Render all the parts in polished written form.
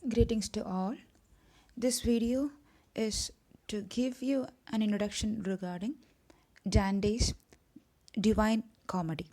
Greetings to all. This video is to give you an introduction regarding Dante's Divine Comedy.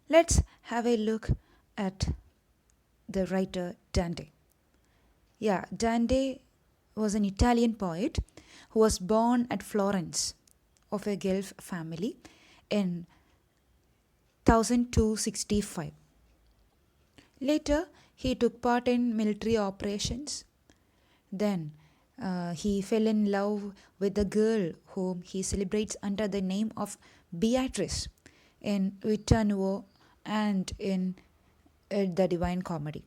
Let's have a look at the writer Dante. Dante was an Italian poet who was born at Florence of a Guelph family in 1265. Later, he took part in military operations. Then he fell in love with a girl whom he celebrates under the name of Beatrice in Vita Nuova and in the Divine Comedy.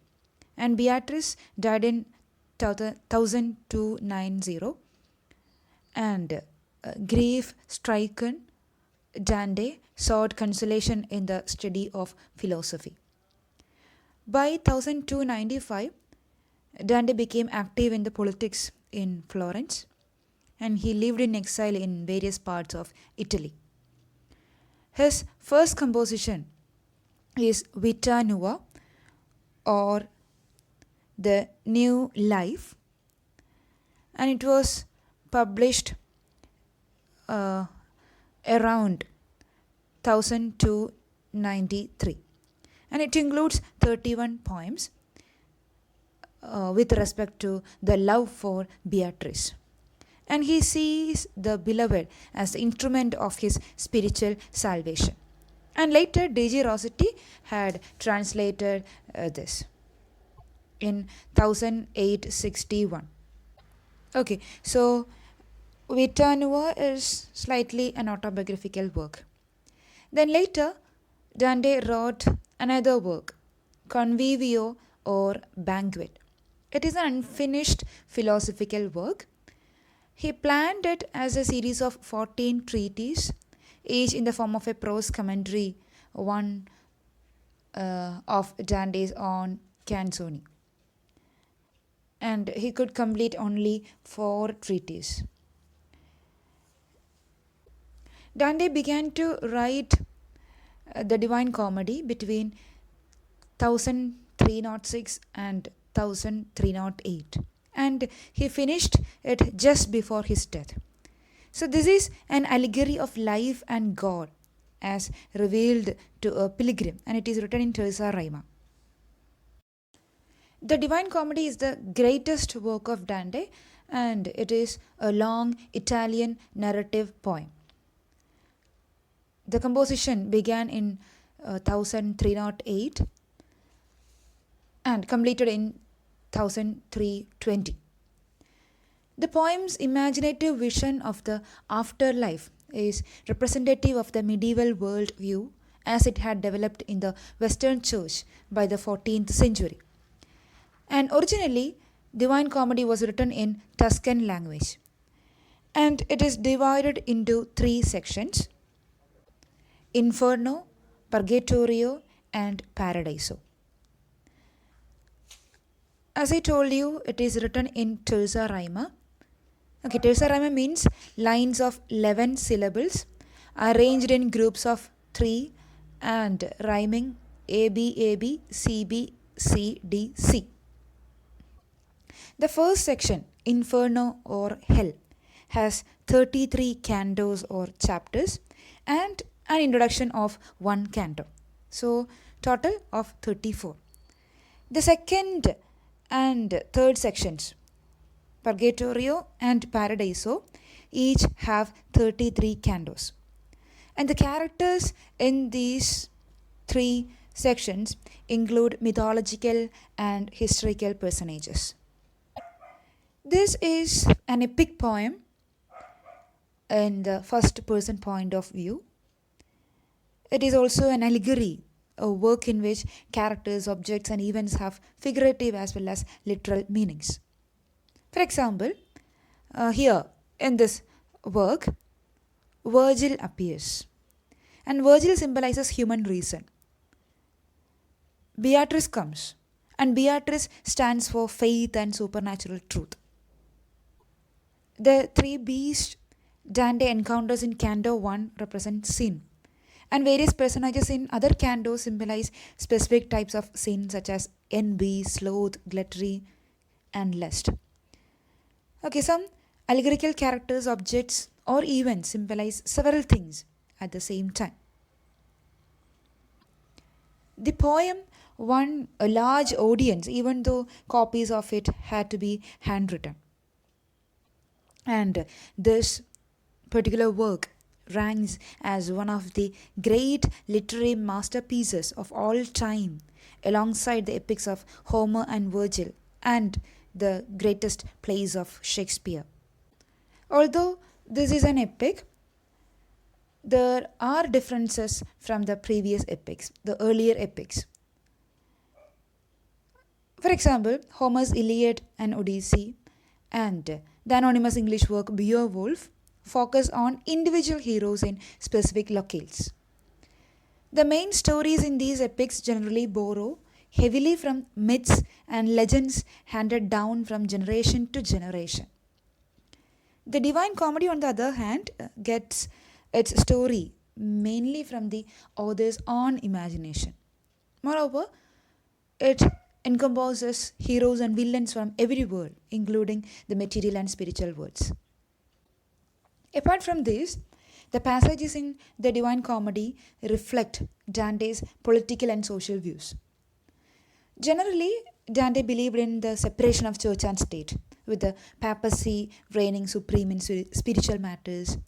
And Beatrice died in 1290, and grief stricken Dante sought consolation in the study of philosophy. By 1295, Dante became active in the politics in Florence, and he lived in exile in various parts of Italy. His first composition is Vita Nuova, or The New Life, and it was published around 1293, and it includes 31 poems with respect to the love for Beatrice. And he sees the beloved as the instrument of his spiritual salvation. And later, D.G. Rossetti had translated this in 1861. Okay, so Vita Nuova is slightly an autobiographical work. Then later, Dante wrote another work, Convivio or Banquet. It is an unfinished philosophical work. He planned it as a series of 14 treatises, each in the form of a prose commentary, one of Dante's on Canzoni. And he could complete only 4 treatises. Dante began to write the Divine Comedy between 1306 and 1308, and he finished it just before his death. So this is an allegory of life and God as revealed to a pilgrim, and it is written in terza rima. The Divine Comedy is the greatest work of Dante, and it is a long Italian narrative poem. The composition began in 1308 and completed in 1320. The poem's imaginative vision of the afterlife is representative of the medieval world view as it had developed in the Western Church by the 14th century. And originally, Divine Comedy was written in Tuscan language, and it is divided into 3 sections: Inferno, Purgatorio, and Paradiso. As I told you, it is written in terza rima. Okay, terza rima means lines of 11 syllables arranged in groups of 3 and rhyming A, B, A, B, C, B, C, D, C. The first section, Inferno or Hell, has 33 cantos or chapters and an introduction of 1 canto. So, total of 34. The second and third sections, Purgatorio and Paradiso, each have 33 cantos. And the characters in these 3 sections include mythological and historical personages. This is an epic poem in the first person point of view. It is also an allegory, a work in which characters, objects, and events have figurative as well as literal meanings. For example, here in this work, Virgil appears, and Virgil symbolizes human reason. Beatrice comes, and Beatrice stands for faith and supernatural truth. The 3 beasts Dante encounters in Canto 1 represent sin, and various personages in other cantos symbolize specific types of sin such as envy, sloth, gluttony, and lust. Okay, some allegorical characters, objects, or events symbolize several things at the same time. The poem won a large audience even though copies of it had to be handwritten. And this particular work ranks as one of the great literary masterpieces of all time, alongside the epics of Homer and Virgil and the greatest plays of Shakespeare. Although this is an epic, there are differences from the previous epics, the earlier epics. For example, Homer's Iliad and Odyssey and the anonymous English work Beowulf focus on individual heroes in specific locales. The main stories in these epics generally borrow heavily from myths and legends handed down from generation to generation. The Divine Comedy, on the other hand, gets its story mainly from the author's own imagination. Moreover, it encompasses heroes and villains from every world, including the material and spiritual worlds. Apart from this, the passages in the Divine Comedy reflect Dante's political and social views. Generally, Dante believed in the separation of church and state, with the papacy reigning supreme in spiritual matters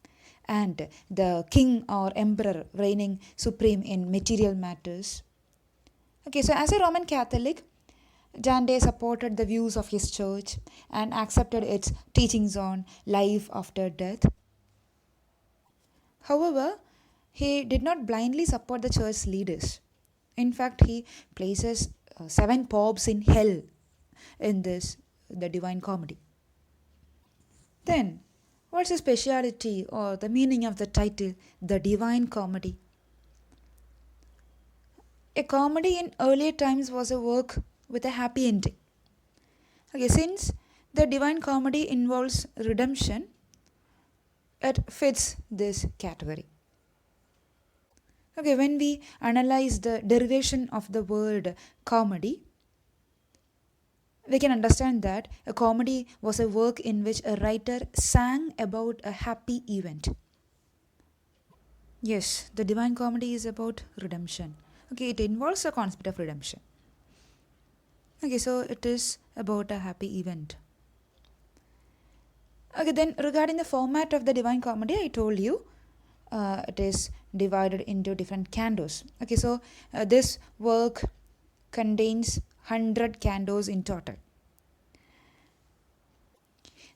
and the king or emperor reigning supreme in material matters. Okay, so as a Roman Catholic, Dante supported the views of his church and accepted its teachings on life after death. However, he did not blindly support the church leaders. In fact, he places 7 popes in hell in the Divine Comedy. Then, what's the speciality or the meaning of the title, The Divine Comedy? A comedy in earlier times was a work with a happy ending. Okay, since the Divine Comedy involves redemption, it fits this category. Okay, when we analyze the derivation of the word comedy, we can understand that a comedy was a work in which a writer sang about a happy event. Yes, the Divine Comedy is about redemption. Okay, it involves a concept of redemption. Okay, so it is about a happy event. Okay, then regarding the format of the Divine Comedy, I told you it is divided into different cantos. Okay, so this work contains 100 cantos in total.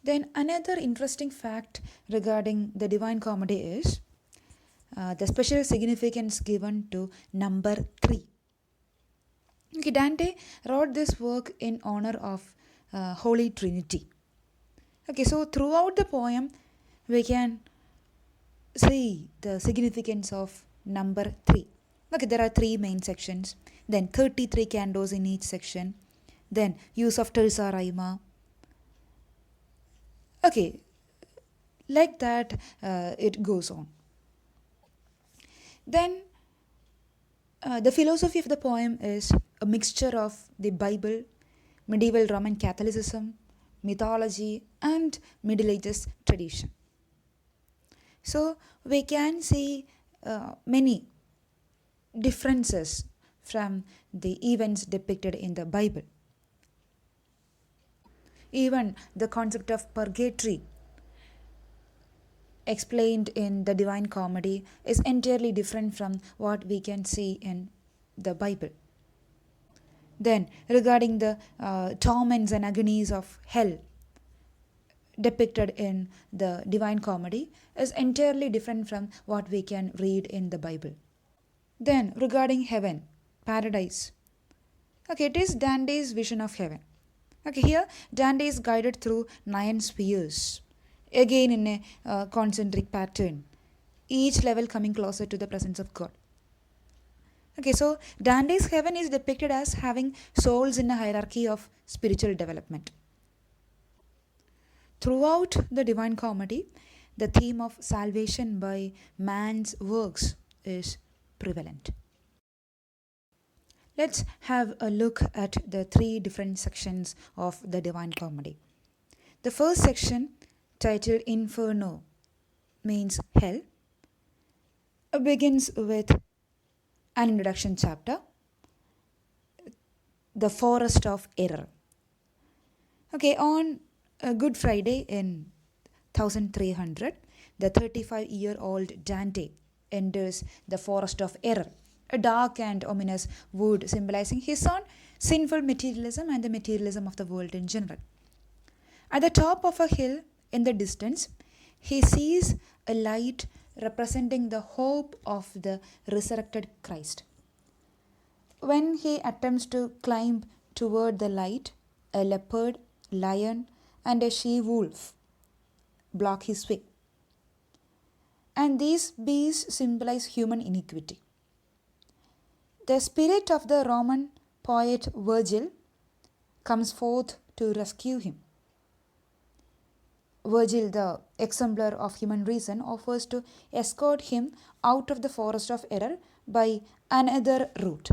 Then another interesting fact regarding the Divine Comedy is the special significance given to number 3. Okay, Dante wrote this work in honor of Holy Trinity. Okay, so throughout the poem, we can see the significance of number 3. Okay, there are 3 main sections, then 33 cantos in each section, then use of terza rima. Okay, like that it goes on. Then the philosophy of the poem is a mixture of the Bible, medieval Roman Catholicism, mythology, and Middle Ages tradition. So we can see many differences from the events depicted in the Bible. Even the concept of purgatory explained in the Divine Comedy is entirely different from what we can see in the Bible. Then, regarding the torments and agonies of hell depicted in the Divine Comedy is entirely different from what we can read in the Bible. Then, regarding heaven, paradise. Okay, it is Dante's vision of heaven. Okay, here Dante is guided through 9 spheres, again in a concentric pattern, each level coming closer to the presence of God. Okay, so Dante's heaven is depicted as having souls in a hierarchy of spiritual development. Throughout the Divine Comedy, the theme of salvation by man's works is prevalent. Let's have a look at the three different sections of the Divine Comedy. The first section, titled Inferno, means hell, begins with an introduction chapter, the forest of error. Okay, on Good Friday in 1300, the 35-year-old Dante enters the forest of error, a dark and ominous wood symbolizing his own sinful materialism and the materialism of the world in general. At the top of a hill in the distance, he sees a light representing the hope of the resurrected Christ. When he attempts to climb toward the light, a leopard, lion, and a she-wolf block his way. And these beasts symbolize human iniquity. The spirit of the Roman poet Virgil comes forth to rescue him. Virgil, the exemplar of human reason, offers to escort him out of the forest of error by another route.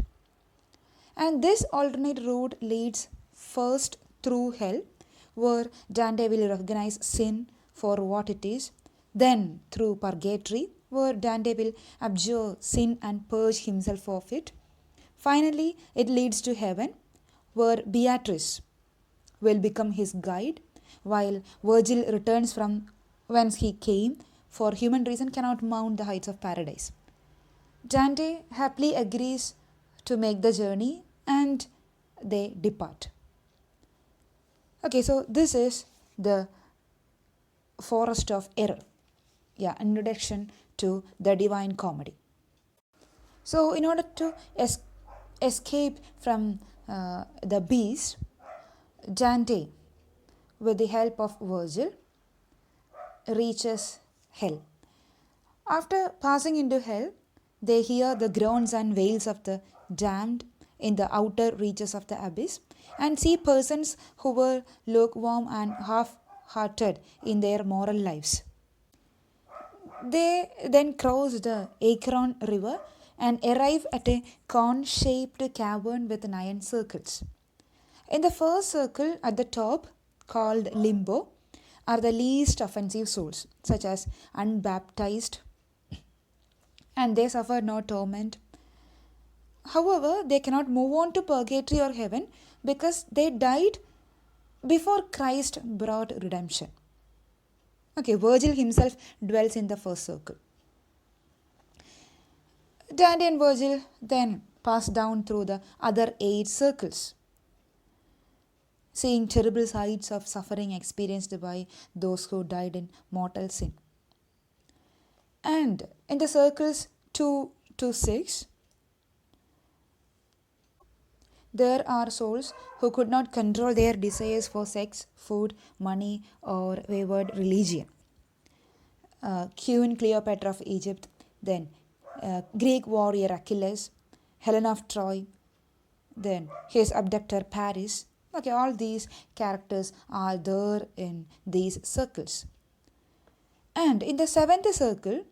And this alternate route leads first through hell, where Dante will recognize sin for what it is, then through purgatory, where Dante will abjure sin and purge himself of it. Finally, it leads to heaven, where Beatrice will become his guide, while Virgil returns from whence he came, for human reason cannot mount the heights of paradise. Dante happily agrees to make the journey and they depart. Okay, so this is the forest of error. Introduction to the Divine Comedy. So, in order to escape from the beast, Dante, with the help of Virgil, reaches hell. After passing into hell, they hear the groans and wails of the damned in the outer reaches of the abyss and see persons who were lukewarm and half-hearted in their moral lives. They then cross the Acheron river and arrive at a cone-shaped cavern with 9 circles. In the first circle at the top, called limbo, are the least offensive souls, such as unbaptized, and they suffer no torment. However, they cannot move on to purgatory or heaven because they died before Christ brought redemption. Okay, Virgil himself dwells in the first circle. Dante and Virgil then pass down through the other 8 circles, seeing terrible sights of suffering experienced by those who died in mortal sin. And in the circles 2 to 6, there are souls who could not control their desires for sex, food, money, or wayward religion. Queen Cleopatra of Egypt, then Greek warrior Achilles, Helen of Troy, then his abductor Paris. Okay, all these characters are there in these circles. And in the 7th circle,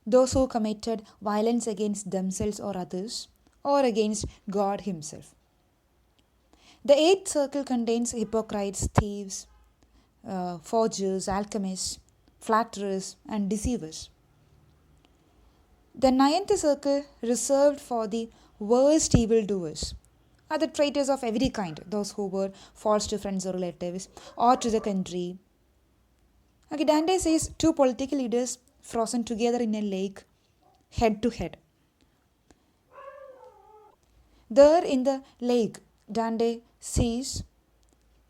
those who committed violence against themselves or others, or against God himself. The 8th circle contains hypocrites, thieves, forgers, alchemists, flatterers, and deceivers. The 9th circle, reserved for the worst evildoers, are the traitors of every kind, those who were false to friends or relatives or to the country. Okay, Dante says 2 political leaders frozen together in a lake, head to head. There in the lake, Dante sees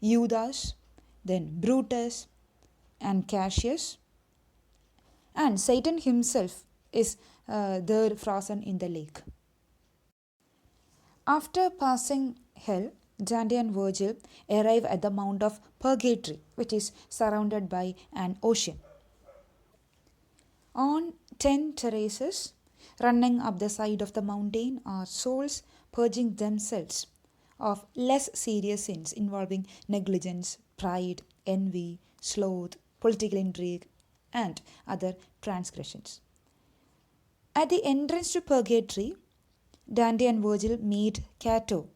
Judas, then Brutus, and Cassius, and Satan himself is there frozen in the lake. After passing hell, Dante and Virgil arrive at the Mount of Purgatory, which is surrounded by an ocean. On 10 terraces running up the side of the mountain are souls purging themselves of less serious sins involving negligence, pride, envy, sloth, political intrigue, and other transgressions. At the entrance to purgatory, Dante and Virgil meet Cato,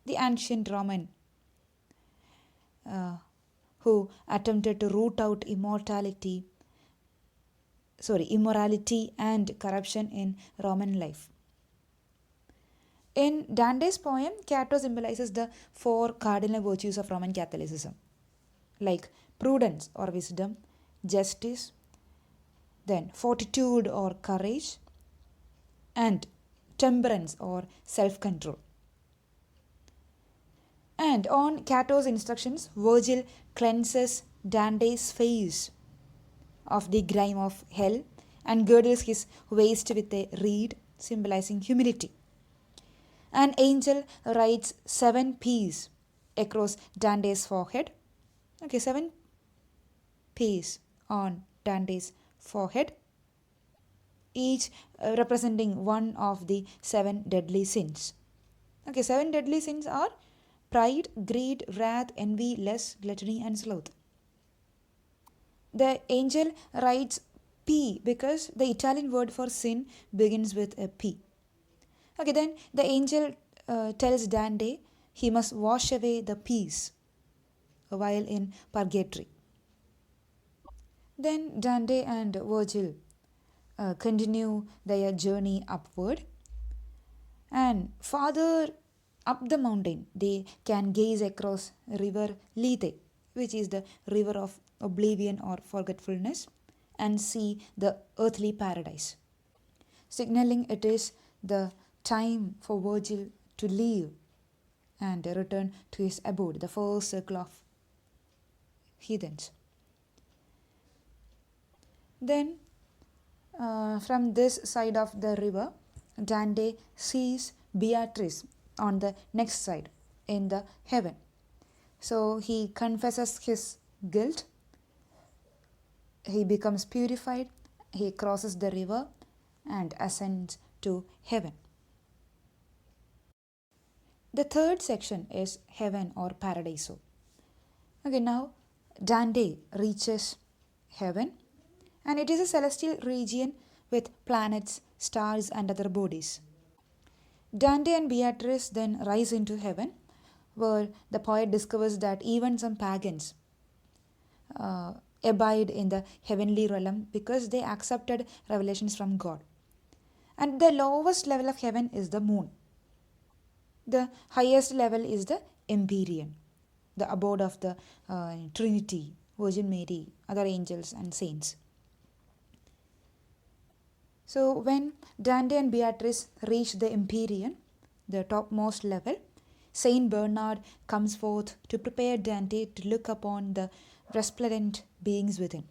the ancient Roman uh, who attempted to root out immorality and corruption in Roman life. In Dante's poem, Cato symbolizes the four cardinal virtues of Roman Catholicism, like prudence or wisdom, justice, then fortitude or courage, and temperance or self control. And on Cato's instructions, Virgil cleanses Dante's face of the grime of hell and girdles his waist with a reed, symbolizing humility. An angel writes 7 P's across Dante's forehead. Okay, 7 P's on Dante's forehead, each representing one of the 7 deadly sins. Okay, 7 deadly sins are pride, greed, wrath, envy, lust, gluttony, and sloth. The angel writes P because the Italian word for sin begins with a P. Okay, then the angel tells Dante he must wash away the P's while in purgatory. Then Dante and Virgil continue their journey upward, and farther up the mountain they can gaze across river Lethe, which is the river of oblivion or forgetfulness, and see the earthly paradise, signaling it is the time for Virgil to leave and return to his abode, the first circle of heathens. Then, from this side of the river, Dante sees Beatrice on the next side in the heaven. So he confesses his guilt, he becomes purified, he crosses the river and ascends to heaven. The third section is heaven or paradiso. Okay, now Dante reaches heaven, and it is a celestial region with planets, stars, and other bodies. Dante and Beatrice then rise into heaven, where the poet discovers that even some pagans abide in the heavenly realm because they accepted revelations from God. And the lowest level of heaven is the moon. The highest level is the empyrean, the abode of the Trinity, Virgin Mary, other angels, and saints. So when Dante and Beatrice reach the empyrean, the topmost level, Saint Bernard comes forth to prepare Dante to look upon the resplendent beings within.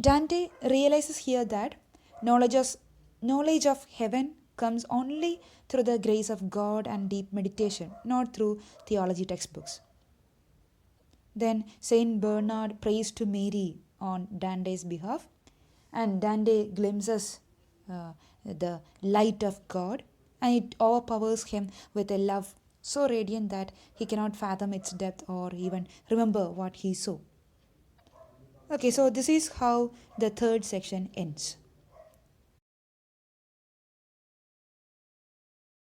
Dante realizes here that knowledge of heaven comes only through the grace of God and deep meditation, not through theology textbooks. Then Saint Bernard prays to Mary on Dante's behalf, and Dante glimpses the light of God, and it overpowers him with a love so radiant that he cannot fathom its depth or even remember what he saw. Okay, so this is how the third section ends.